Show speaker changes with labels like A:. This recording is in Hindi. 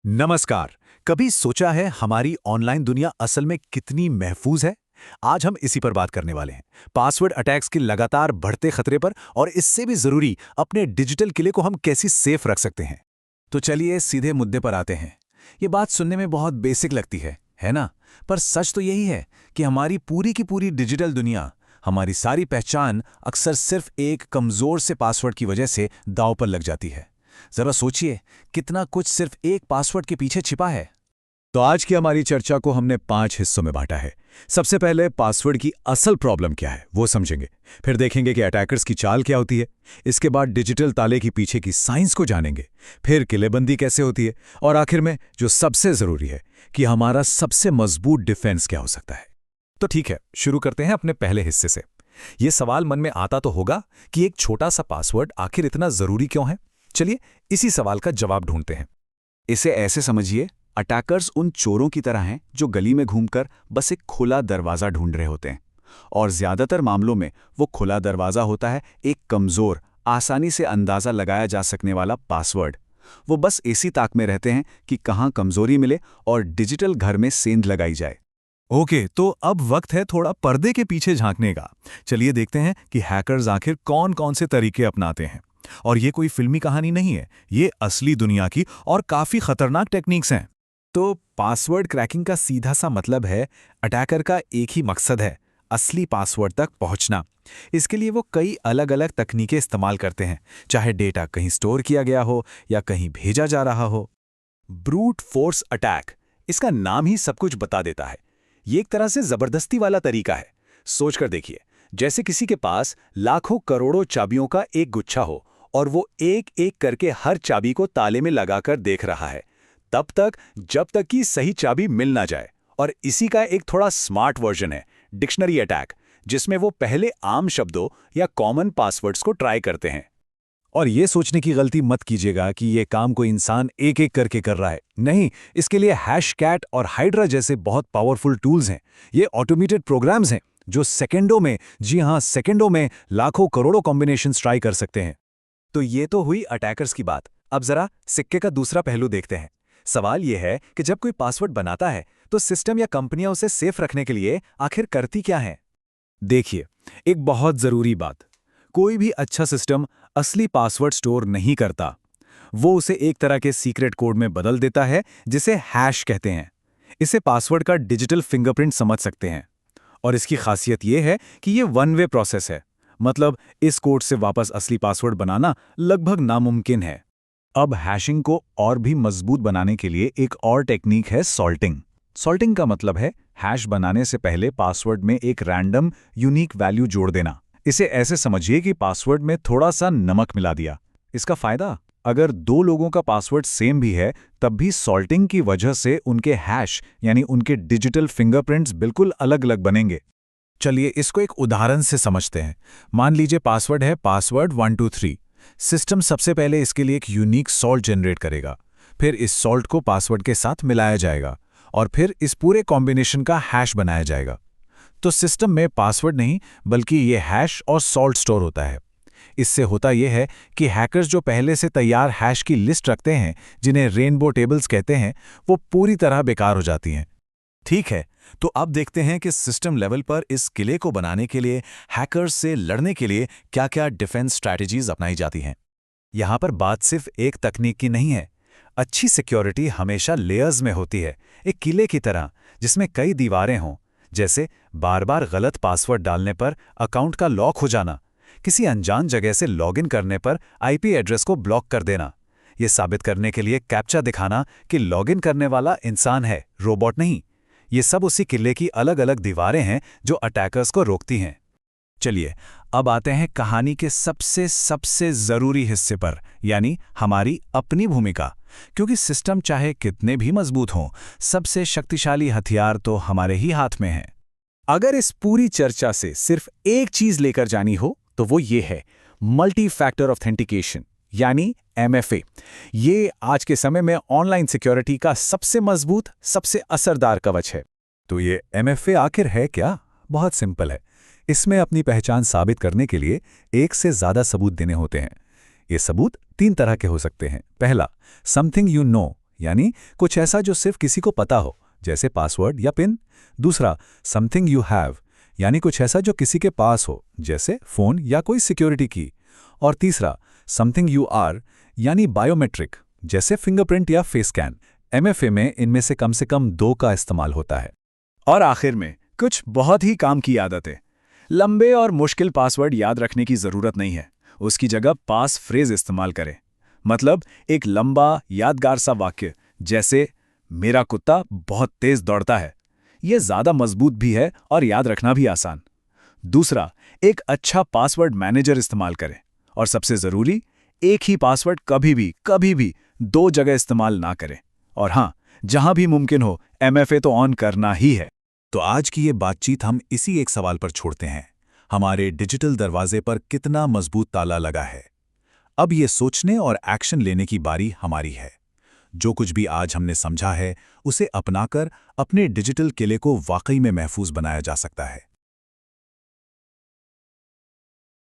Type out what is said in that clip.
A: नमस्कार। कभी सोचा है हमारी ऑनलाइन दुनिया असल में कितनी महफूज है? आज हम इसी पर बात करने वाले हैं। पासवर्ड अटैक्स के लगातार बढ़ते खतरे पर और इससे भी जरूरी अपने डिजिटल किले को हम कैसे सेफ रख सकते हैं। तो चलिए सीधे मुद्दे पर आते हैं। ये बात सुनने में बहुत बेसिक लगती है ना? पर सच तो यही है कि हमारी पूरी की पूरी डिजिटल दुनिया, हमारी सारी पहचान अक्सर सिर्फ एक कमजोर से पासवर्ड की वजह से दांव पर लग जाती है। जरा सोचिए, कितना कुछ सिर्फ एक पासवर्ड के पीछे छिपा है। तो आज की हमारी चर्चा को हमने 5 हिस्सों में बांटा है। सबसे पहले पासवर्ड की असल प्रॉब्लम क्या है वो समझेंगे। फिर देखेंगे कि अटैकर्स की चाल क्या होती है। इसके बाद डिजिटल ताले की पीछे की साइंस को जानेंगे। फिर किलेबंदी कैसे होती है, और आखिर में जो सबसे जरूरी है कि हमारा सबसे मजबूत डिफेंस क्या हो सकता है। तो ठीक है, शुरू करते हैं अपने पहले हिस्से से। ये सवाल मन में आता तो होगा कि एक छोटा सा पासवर्ड आखिर इतना जरूरी क्यों है। चलिए इसी सवाल का जवाब ढूंढते हैं। इसे ऐसे समझिए, अटैकर्स उन चोरों की तरह हैं जो गली में घूमकर बस एक खुला दरवाजा ढूंढ रहे होते हैं। और ज्यादातर मामलों में वो खुला दरवाजा होता है एक कमजोर, आसानी से अंदाजा लगाया जा सकने वाला पासवर्ड। वो बस इसी ताक में रहते हैं कि कहाँ कमजोरी मिले और डिजिटल घर में सेंध लगाई जाए। ओके, तो अब वक्त है थोड़ा पर्दे के पीछे झांकने का। चलिए देखते हैं कि हैकर्स आखिर कौन कौन से तरीके अपनाते हैं। और ये कोई फिल्मी कहानी नहीं है, ये असली दुनिया की और काफी खतरनाक टेक्निक्स हैं। तो पासवर्ड क्रैकिंग का सीधा सा मतलब है, अटैकर का एक ही मकसद है, असली पासवर्ड तक पहुंचना। इसके लिए वो कई अलग अलग तकनीकें इस्तेमाल करते हैं, चाहे डेटा कहीं स्टोर किया गया हो या कहीं भेजा जा रहा हो। ब्रूट फोर्स अटैक, इसका नाम ही सब कुछ बता देता है। ये एक तरह से जबरदस्ती वाला तरीका है। सोचकर देखिए, जैसे किसी के पास लाखों करोड़ों चाबियों का एक गुच्छा हो और वो एक एक करके हर चाबी को ताले में लगाकर देख रहा है, तब तक जब तक कि सही चाबी मिल ना जाए। और इसी का एक थोड़ा स्मार्ट वर्जन है डिक्शनरी अटैक, जिसमें वो पहले आम शब्दों या कॉमन पासवर्ड्स को ट्राई करते हैं। और ये सोचने की गलती मत कीजिएगा कि ये काम कोई इंसान एक एक करके कर रहा है। नहीं, इसके लिए हैशकैट और हाइड्रा जैसे बहुत पावरफुल टूल्स हैं। ये ऑटोमेटेड प्रोग्राम्स हैं जो सेकंडों में, जी हां सेकंडों में, लाखों करोड़ों कॉम्बिनेशंस ट्राई कर सकते हैं। तो ये तो हुई अटैकर्स की बात। अब जरा सिक्के का दूसरा पहलू देखते हैं। सवाल यह है कि जब कोई पासवर्ड बनाता है तो सिस्टम या कंपनियां उसे सेफ रखने के लिए आखिर करती क्या है। देखिए, एक बहुत जरूरी बात, कोई भी अच्छा सिस्टम असली पासवर्ड स्टोर नहीं करता। वो उसे एक तरह के सीक्रेट कोड में बदल देता है, जिसे हैश कहते हैं। इसे पासवर्ड का डिजिटल फिंगरप्रिंट समझ सकते हैं। और इसकी खासियत यह है कि ये वन वे प्रोसेस है, मतलब इस कोड से वापस असली पासवर्ड बनाना लगभग नामुमकिन है। अब हैशिंग को और भी मजबूत बनाने के लिए एक और टेक्निक है सॉल्टिंग। सॉल्टिंग का मतलब है हैश बनाने से पहले पासवर्ड में एक रैंडम यूनिक वैल्यू जोड़ देना। इसे ऐसे समझिए कि पासवर्ड में थोड़ा सा नमक मिला दिया। इसका फायदा, अगर दो लोगों का पासवर्ड सेम भी है, तब भी सॉल्टिंग की वजह से उनके हैश यानी उनके डिजिटल फिंगरप्रिंट्स बिल्कुल अलग अलग बनेंगे। चलिए इसको एक उदाहरण से समझते हैं। मान लीजिए पासवर्ड है पासवर्ड 123। सिस्टम सबसे पहले इसके लिए एक यूनिक सॉल्ट जनरेट करेगा। फिर इस सॉल्ट को पासवर्ड के साथ मिलाया जाएगा और फिर इस पूरे कॉम्बिनेशन का हैश बनाया जाएगा। तो सिस्टम में पासवर्ड नहीं बल्कि ये हैश और सॉल्ट स्टोर होता है। इससे होता यह है कि हैकर्स जो पहले से तैयार हैश की लिस्ट रखते हैं, जिन्हें रेनबो टेबल्स कहते हैं, वो पूरी तरह बेकार हो जाती हैं। ठीक है, तो अब देखते हैं कि सिस्टम लेवल पर इस किले को बनाने के लिए, हैकर्स से लड़ने के लिए क्या-क्या डिफेंस स्ट्रैटेजीज अपनाई जाती हैं। यहाँ पर बात सिर्फ एक तकनीक की नहीं है। अच्छी सिक्योरिटी हमेशा लेयर्स में होती है, एक किले की तरह जिसमें कई दीवारें हों। जैसे बार बार गलत पासवर्ड डालने पर अकाउंट का लॉक हो जाना, किसी अनजान जगह से लॉगिन करने पर आईपी एड्रेस को ब्लॉक कर देना, ये साबित करने के लिए कैप्चा दिखाना कि लॉगिन करने वाला इंसान है, रोबोट नहीं। ये सब उसी किले की अलग अलग दीवारें हैं जो अटैकर्स को रोकती हैं। चलिए अब आते हैं कहानी के सबसे सबसे जरूरी हिस्से पर, यानी हमारी अपनी भूमिका। क्योंकि सिस्टम चाहे कितने भी मजबूत हों, सबसे शक्तिशाली हथियार तो हमारे ही हाथ में है। अगर इस पूरी चर्चा से सिर्फ एक चीज लेकर जानी हो तो वो ये है, मल्टी फैक्टर ऑथेंटिकेशन यानी MFA। ये आज के समय में ऑनलाइन सिक्योरिटी का सबसे मजबूत, सबसे असरदार कवच है। तो ये MFA आखिर है क्या? बहुत सिंपल है। इसमें अपनी पहचान साबित करने के लिए एक से ज्यादा सबूत देने होते हैं। ये सबूत 3 तरह के हो सकते हैं। पहला, समथिंग यू नो यानी कुछ ऐसा जो सिर्फ किसी को पता हो, जैसे पासवर्ड या पिन। दूसरा, समथिंग यू हैव, यानी कुछ ऐसा जो किसी के पास हो, जैसे फ़ोन या कोई सिक्योरिटी की। और तीसरा, समथिंग यू आर, यानी बायोमेट्रिक, जैसे फिंगरप्रिंट या फेस स्कैन। एमएफए में इनमें से कम 2 का इस्तेमाल होता है।
B: और आखिर में कुछ बहुत ही काम की आदतें। लंबे और मुश्किल पासवर्ड याद रखने की ज़रूरत नहीं है, उसकी जगह पास फ्रेज इस्तेमाल करें। मतलब एक लंबा यादगार सा वाक्य, जैसे मेरा कुत्ता बहुत तेज दौड़ता है। यह ज़्यादा मजबूत भी है और याद रखना भी आसान। दूसरा, एक अच्छा पासवर्ड मैनेजर इस्तेमाल करें। और सबसे ज़रूरी, एक ही पासवर्ड कभी भी 2 जगह इस्तेमाल ना करें। और हाँ, जहां भी मुमकिन हो एमएफए तो ऑन करना ही है।
A: तो आज की ये बातचीत हम इसी एक सवाल पर छोड़ते हैं, हमारे डिजिटल दरवाजे पर कितना मजबूत ताला लगा है। अब ये सोचने और एक्शन लेने की बारी हमारी है। जो कुछ भी आज हमने समझा है, उसे अपनाकर अपने डिजिटल किले को वाकई में महफूज बनाया जा सकता है।